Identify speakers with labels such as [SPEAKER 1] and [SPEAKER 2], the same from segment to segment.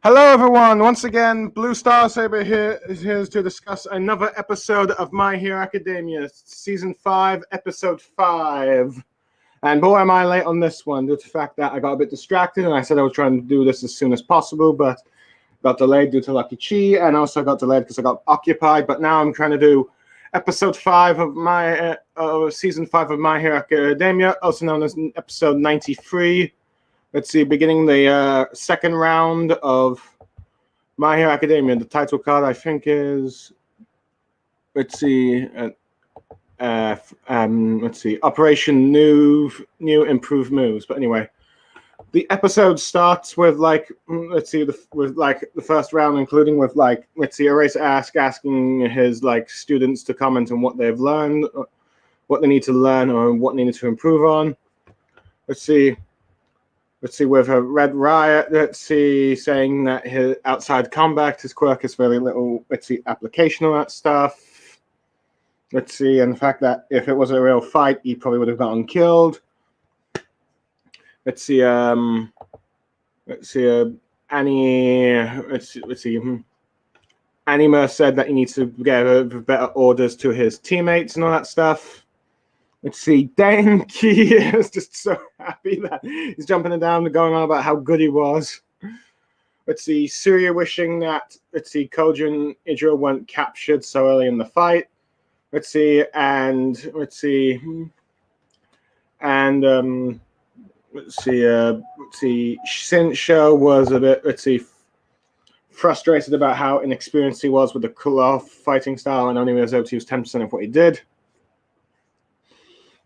[SPEAKER 1] Hello, everyone. Once again, Blue Star Saber here is here to discuss another episode of My Hero Academia, Season 5, Episode 5. And boy, am I late on this one due to the fact that I got a bit distracted and I said I was trying to do this as soon as possible, but got delayed due to Lucky Chi, and also got delayed because I got occupied. But now I'm trying to do Episode 5 of Season 5 of My Hero Academia, also known as Episode 93. Let's see, beginning the second round of My Hero Academia. The title card, I think, is Operation New Improved Moves. But anyway, the episode starts with the first round, including with Eraser asking his students to comment on what they've learned, what they need to learn, or what they need to improve on. Let's see, with a Red Riot, saying that his outside combat, his quirk is very little, application on that stuff. And the fact that if it was a real fight, he probably would have gotten killed. Annie, Anima said that he needs to give better orders to his teammates and all that stuff. Denki is just so happy that he's jumping down and going on about how good he was. Surya wishing that, Koji and Idra weren't captured so early in the fight. Shinsho was a bit, frustrated about how inexperienced he was with the cloth fighting style and only was able to use 10% of what he did.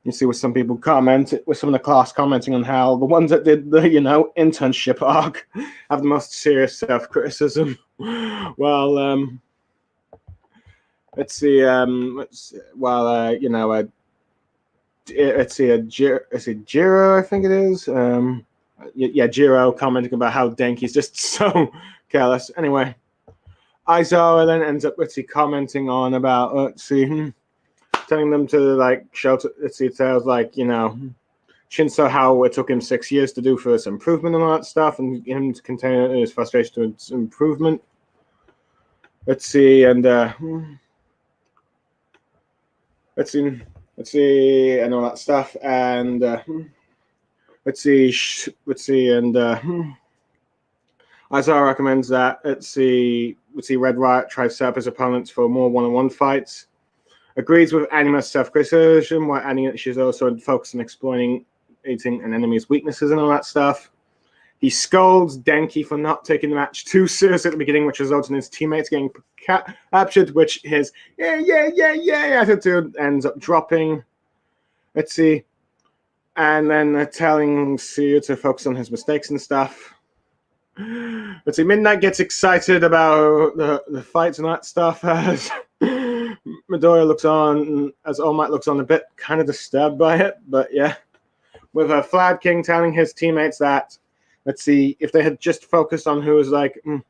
[SPEAKER 1] You see with some people with some of the class commenting on how the ones that did the, internship arc have the most serious self-criticism. Well, Jiro, I think it is. Jiro commenting about how Denki's just so careless. Anyway, Aizawa then ends up, commenting on about, telling them to show tells Shinso how it took him 6 years to do for his improvement and all that stuff, and him to contain his frustration to its improvement. And all that stuff, and Aizawa recommends that Red Riot tries to set up his opponents for more one-on-one fights. Agrees with Anima's self-criticism, where she's also focused on exploiting an enemy's weaknesses and all that stuff. He scolds Denki for not taking the match too seriously at the beginning, which results in his teammates getting captured, which his attitude ends up dropping. And then telling Suyu to focus on his mistakes and stuff. Midnight gets excited about the fights and that stuff as Midoriya looks on, as All Might looks on a bit kind of disturbed by it, but yeah. With Flad King telling his teammates that, if they had just focused on who was on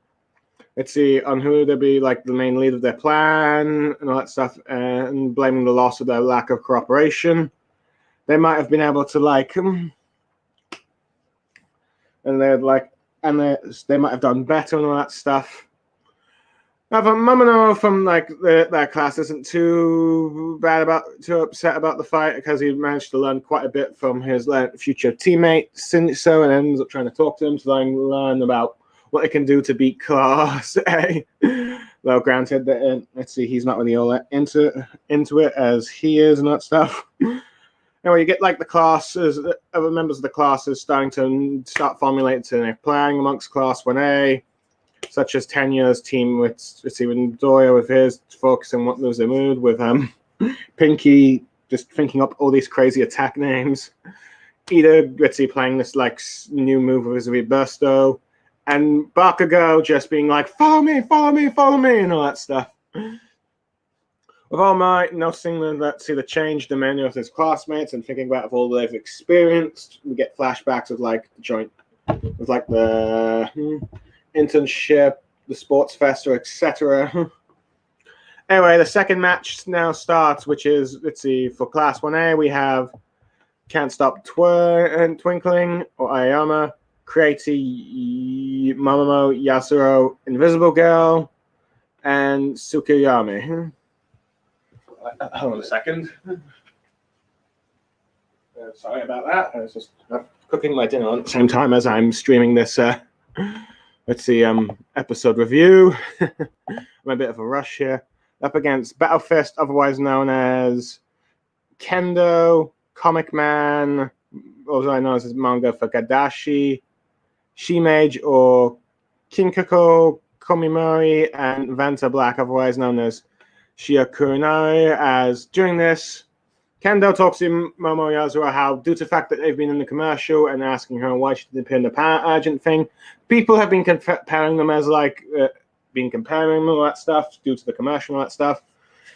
[SPEAKER 1] who they'd be the main lead of their plan and all that stuff, and blaming the loss of their lack of cooperation, they might have been able to they might have done better and all that stuff. However, Momono from that class isn't too upset about the fight because he managed to learn quite a bit from his future teammate Shinso, and ends up trying to talk to him to learn about what they can do to beat Class A. Though granted that he's not really all into it as he is and that stuff. Anyway, you get the classes, other members of the classes starting to formulating a plan amongst Class 1A. Such as Tanya's team with Midoriya with his focus on what moves they move, with Pinky just thinking up all these crazy attack names. Ida playing this new move with his Bursto, and Bakugo just being follow me, and all that stuff. With All Might noticing the changed demeanor of his classmates and thinking about all they've experienced, we get flashbacks of the joint, with the internship, the sports festa, etc. Anyway, the second match now starts, which is, for Class 1A, we have Can't Stop Twinkling, or Aoyama, Creaty, Momomo, Yasuro, Invisible Girl, and Tsukuyomi. Hold on a second. Sorry about that. I was just cooking my dinner at the same time as I'm streaming this. Episode review. I'm a bit of a rush here. Up against Battle Fist, otherwise known as Kendo, Comic Man, also I know as manga for Gadashi, Shimage, or Kinkako Komimori, and Vanta Black, otherwise known as Shiakurinari. As during this, Kendo talks to Momo Yasura how, due to the fact that they've been in the commercial and asking her why she didn't appear in the Power Agent thing, people have been comparing them as comparing all that stuff due to the commercial and all that stuff.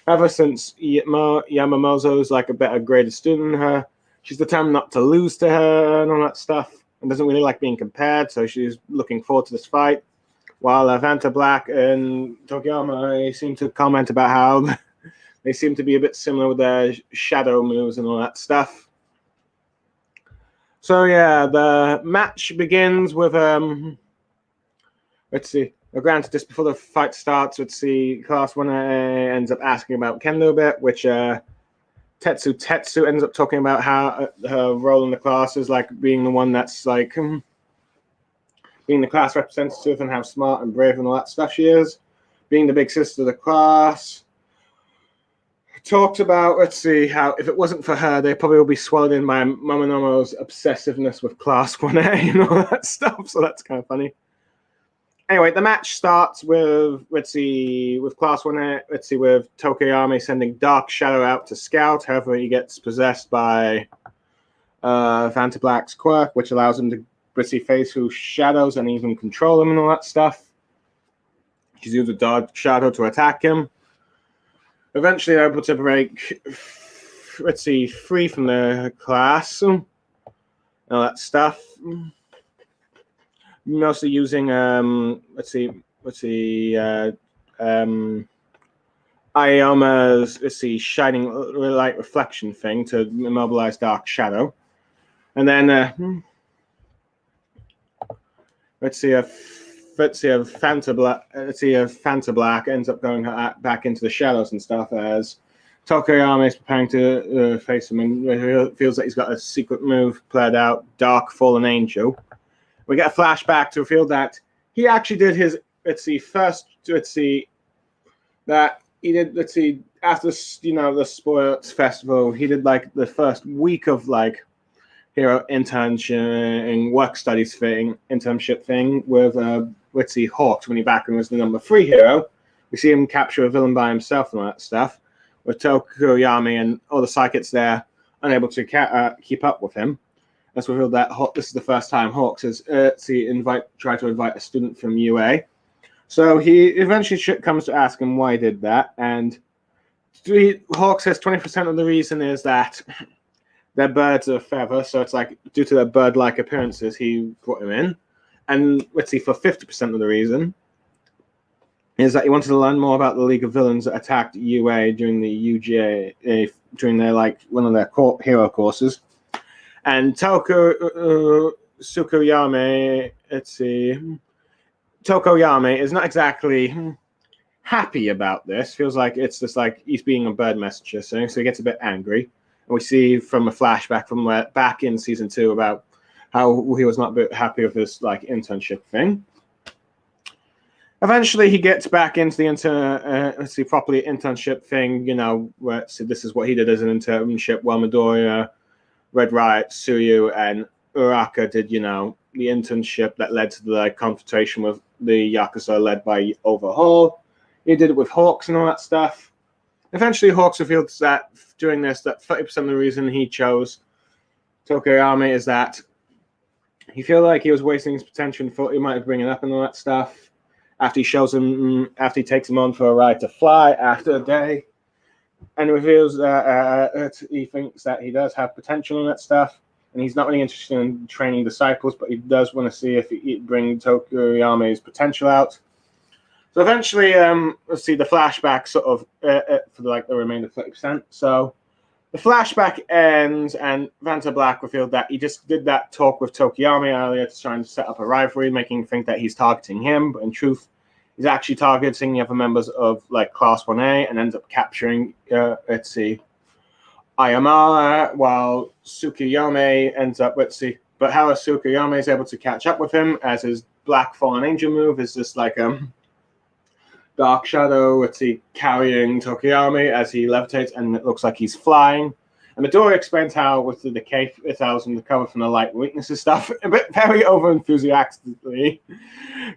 [SPEAKER 1] Ever since Yamamoto's like a better graded student than her, she's determined not to lose to her and all that stuff, and doesn't really like being compared, so she's looking forward to this fight. While Vanta Black and Tokiyama seem to comment about how they seem to be a bit similar with their shadow moves and all that stuff. So yeah, the match begins with let's see. Granted, just before the fight starts, let's see. Class 1A ends up asking about Kendo a bit, which Tetsu ends up talking about how her role in the class is like being the one that's like being the class representative and how smart and brave and all that stuff she is, being the big sister of the class. Talked about, let's see, how if it wasn't for her, they probably would be swallowed in by Momonomo's obsessiveness with Class 1A and all that stuff. So that's kind of funny. Anyway, the match starts with, with Class 1A, with Tokoyami sending Dark Shadow out to scout. However, he gets possessed by Vanta Black's quirk, which allows him to face through shadows and even control them and all that stuff. She's used a Dark Shadow to attack him. Eventually, they're able to break, free from the class and all that stuff. Mostly using, Aoma's, shining light reflection thing to immobilize Dark Shadow. And then, Vanta Black ends up going back into the shadows and stuff as Tokoyami is preparing to face him, and feels like he's got a secret move planned out, Dark Fallen Angel. We get a flashback to reveal that he actually did his after the Sports Festival, he did like the first week of like hero internship and work studies internship thing with Hawks when he back and was the number 3 hero. We see him capture a villain by himself and all that stuff, with Tokoyami and all the psychics there unable to keep up with him. Let's reveal that this is the first time Hawks has tried to invite a student from UA. So he eventually comes to ask him why he did that, and Hawks says 20% of the reason is that they're birds of a feather, so it's like due to their bird-like appearances, he brought him in. And for 50% of the reason is that he wanted to learn more about the League of Villains that attacked UA during the UGA, during their one of their hero courses. And Tokoyami is not exactly happy about this. Feels like it's just like he's being a bird messenger, so he gets a bit angry. And we see from a flashback from back in season 2 about how he was not a bit happy with this internship thing. Eventually, he gets back into the properly internship thing. Where this is what he did as an internship, while Midoriya, Red Riot, Tsuyu, and Uraka did, the internship that led to the confrontation with the Yakuza led by Overhaul. He did it with Hawks and all that stuff. Eventually, Hawks revealed that during this, that 30% of the reason he chose Tokoyami is that he felt like he was wasting his potential and thought he might bring it up and all that stuff. After he takes him on for a ride to fly after a day, and reveals that he thinks that he does have potential in that stuff, and he's not really interested in training disciples, but he does want to see if he bring Tokoyami's potential out. So eventually, let's see the flashback sort of for the remainder 30%. So The flashback ends, and Vanta Black revealed that he just did that talk with Tokiyami earlier to try and set up a rivalry, making him think that he's targeting him, but in truth, he's actually targeting the other members of like Class 1A and ends up capturing, Ayamara, while Tsukuyomi ends up, but how Tsukuyomi is able to catch up with him as his Black Fallen Angel move is just like Dark Shadow, carrying Tokiyami as he levitates, and it looks like he's flying. And Midori explains how, with the decay 1000 recover from the light weaknesses stuff, a bit very over enthusiastically,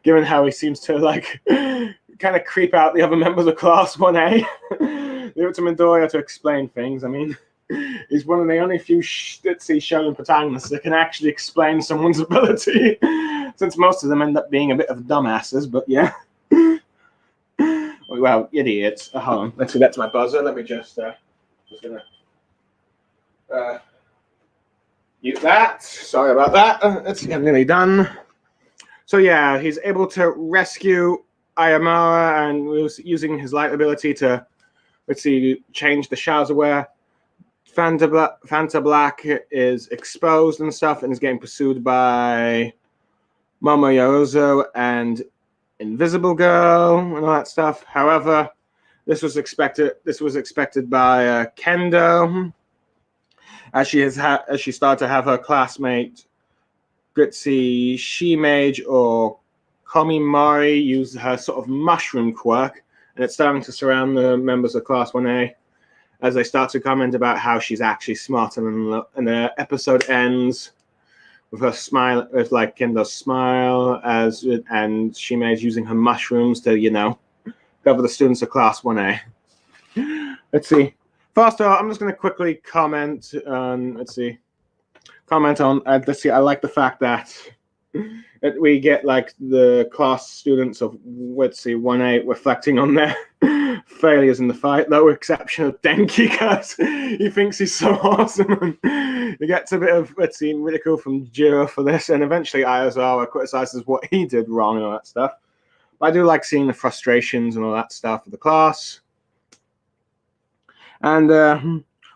[SPEAKER 1] given how he seems to like kind of creep out the other members of Class 1A. Leave it to Midori to explain things. I mean, he's one of the only few shonen protagonists that can actually explain someone's ability, since most of them end up being a bit of dumbasses. But yeah. Well, idiots. Hold on. Let's see. That's my buzzer. Let me just gonna mute that. Sorry about that. I'm nearly done. So yeah, he's able to rescue Ayamara and was using his light ability to change the shadows aware. Vanta Black is exposed and stuff, and is getting pursued by Momo Yaozu and Invisible Girl and all that stuff. However, this was expected by Kendo, as she started to have her classmate Gritzy She-Mage or Komimari use her sort of mushroom quirk, and it's starting to surround the members of Class 1A as they start to comment about how she's actually smarter than. And the episode ends with her smile, with like Kendo's smile, and She-Mage's using her mushrooms to, cover the students of Class 1A. Let's see. First of all, I'm just going to quickly comment on. I like the fact that we get like the class students of 1A reflecting on their failures in the fight, though with exception of Denki, because he thinks he's so awesome. And he gets a bit of ridicule from Jiro for this, and eventually Ayazawa criticizes what he did wrong and all that stuff. But I do like seeing the frustrations and all that stuff of the class. And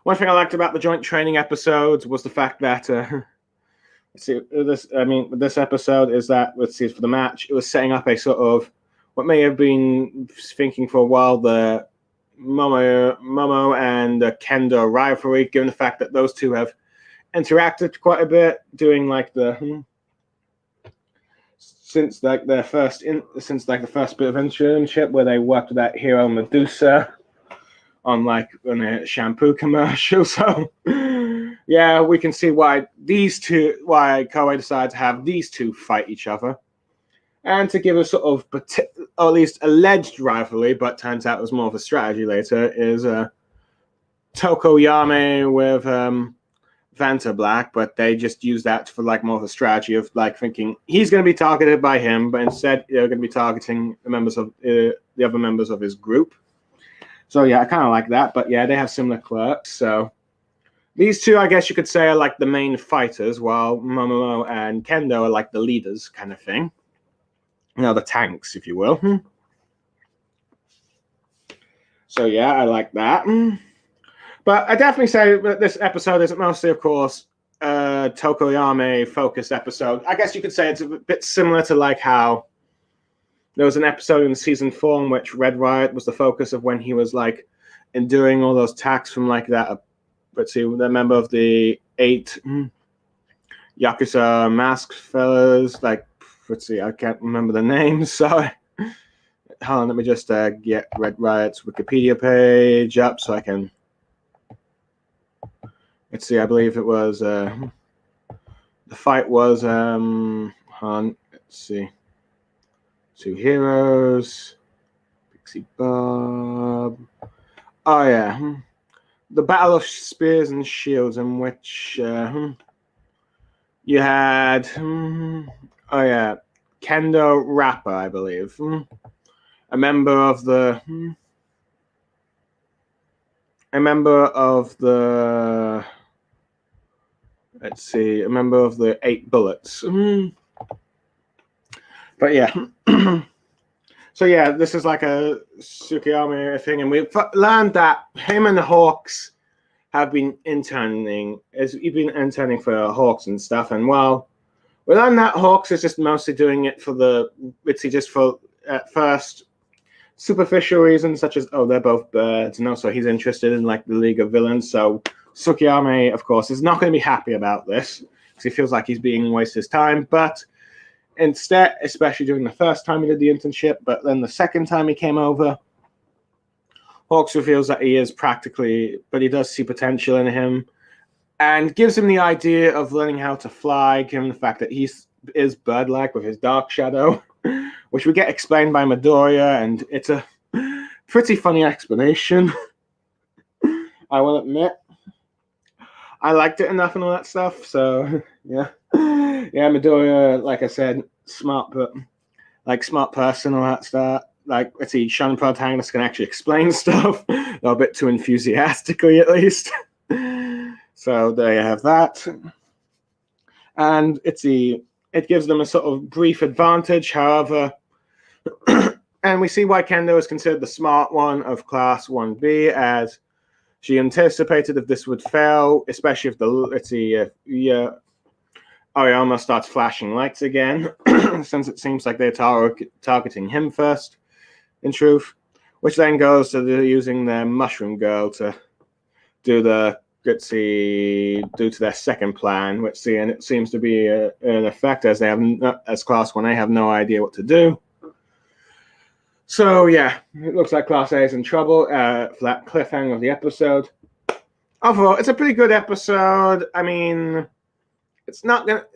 [SPEAKER 1] one thing I liked about the joint training episodes was the fact that this episode is that for the match, it was setting up a sort of what may have been thinking for a while the Momo and Kendo rivalry, given the fact that those two have interacted quite a bit, doing like the since the first bit of internship where they worked with that hero Medusa on a shampoo commercial. So yeah, we can see why Koei decided to have these two fight each other, and to give a sort of, or at least alleged rivalry, but turns out it was more of a strategy later, is Tokoyami with Vanta Black, but they just use that for more of a strategy of thinking he's going to be targeted by him, but instead they're going to be targeting the members of the other members of his group. So yeah, I kind of like that, but yeah, they have similar quirks. So these two, I guess you could say, are like the main fighters, while Momo and Kendo are like the leaders kind of thing. The tanks, if you will. So yeah, I like that. But I definitely say that this episode is mostly, of course, Tokoyami focused episode. I guess you could say it's a bit similar to how there was an episode in season 4 in which Red Riot was the focus of when he was enduring all those attacks from that. The member of the 8 Yakuza masked fellas. I can't remember the names. So hold on, let me just get Red Riot's Wikipedia page up so I can. Let's see. I believe it was the fight was let's see. 2 heroes, Pixie Bob. Oh yeah, the Battle of Spears and Shields, in which you had Kendo Rapper, I believe, a member of the let's see, a member of the 8 Bullets. But yeah, so yeah, this is like a Tsukuyomi thing, and we learned that him and the Hawks have been interning for Hawks and stuff. And while we learn that Hawks is just mostly doing it for at first superficial reasons, such as they're both birds, and also he's interested in like the League of Villains. So Tsukiyama, of course, is not going to be happy about this because he feels like he's being wasted his time. But instead, especially during the first time he did the internship, but then the second time he came over, Hawks reveals that he does see potential in him, and gives him the idea of learning how to fly, given the fact that he is bird-like with his dark shadow, which we get explained by Midoriya, and it's a pretty funny explanation. I will admit. I liked it enough and all that stuff, so yeah. Yeah, Midoriya, like I said, smart person, all that stuff. Like, let's see, shonen protagonists can actually explain stuff, a bit too enthusiastically at least. So there you have that. And it gives them a sort of brief advantage, however, and we see why Kendo is considered the smart one of Class 1B, as she anticipated that this would fail, especially if Aoyama starts flashing lights again, since it seems like they're targeting him first, in truth, which then goes to using their Mushroom Girl to do to their second plan, and it seems to be an effect, as as Class 1A have no idea what to do. So yeah, it looks like Class A is in trouble. For that cliffhanger of the episode. Overall, it's a pretty good episode. I mean, it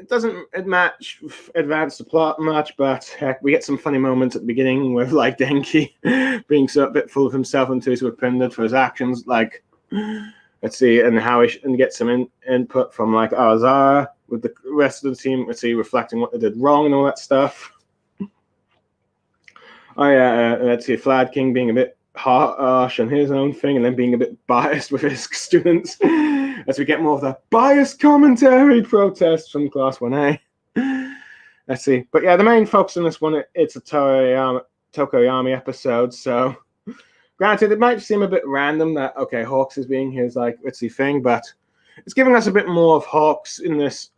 [SPEAKER 1] doesn't advance the plot much, but heck, we get some funny moments at the beginning with like Denki being a bit full of himself and too offended for his actions. Like, let's see, and get some input from like Aozara with the rest of the team. Let's see, reflecting what they did wrong and all that stuff. Oh yeah, let's see, Flad King being a bit harsh on his own thing, and then being a bit biased with his students. As we get more of the biased commentary protests from Class 1A. Let's see. But yeah, the main focus on this one, it's a Tokoyami episode, so granted, it might seem a bit random that, okay, Hawks is being his, like, thing, but it's giving us a bit more of Hawks in this,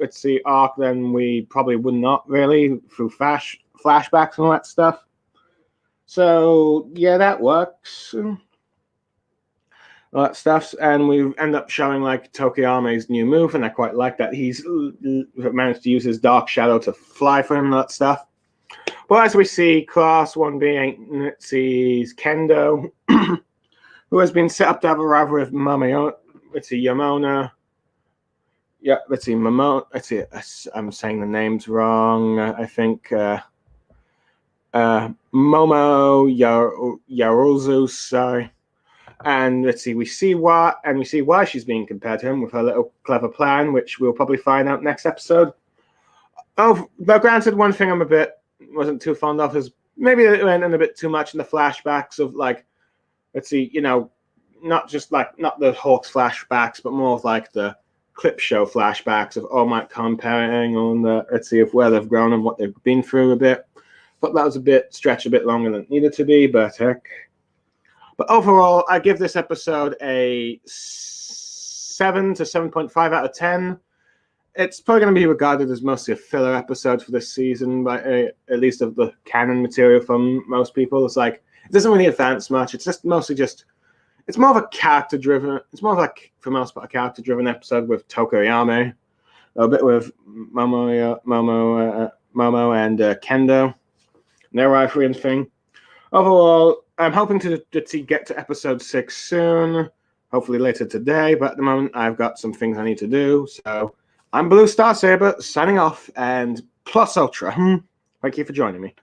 [SPEAKER 1] arc than we probably would not really through flashbacks and all that stuff. So, yeah, that works. All that stuff, and we end up showing like Tokoyami's new move, and I quite like that he's managed to use his dark shadow to fly for him and that stuff. But as we see, Class 1B sees Kendo, who has been set up to have a rival with Yamona. Yeah, I'm saying the names wrong. I think Momo Yarozu, sorry. And we see why she's being compared to him with her little clever plan, which we'll probably find out next episode. Oh, but granted, one thing wasn't too fond of is maybe it went in a bit too much in the flashbacks of like, not the Hawks flashbacks, but more of like the clip show flashbacks of All Might comparing on of where they've grown and what they've been through a bit. But that was stretched a bit longer than it needed to be, but heck. But overall, I give this episode a 7 to 7.5 out of 10. It's probably going to be regarded as mostly a filler episode for this season, by at least of the canon material from most people. It's like, it doesn't really advance much. It's just mostly it's more of a character-driven, for most part, a character-driven episode with Tokoyami, a bit with Momo and Kendo, and their rivalry and thing. Overall, I'm hoping to get to episode 6 soon, hopefully later today, but at the moment I've got some things I need to do. So I'm Blue Star Saber signing off, and plus Ultra. Thank you for joining me.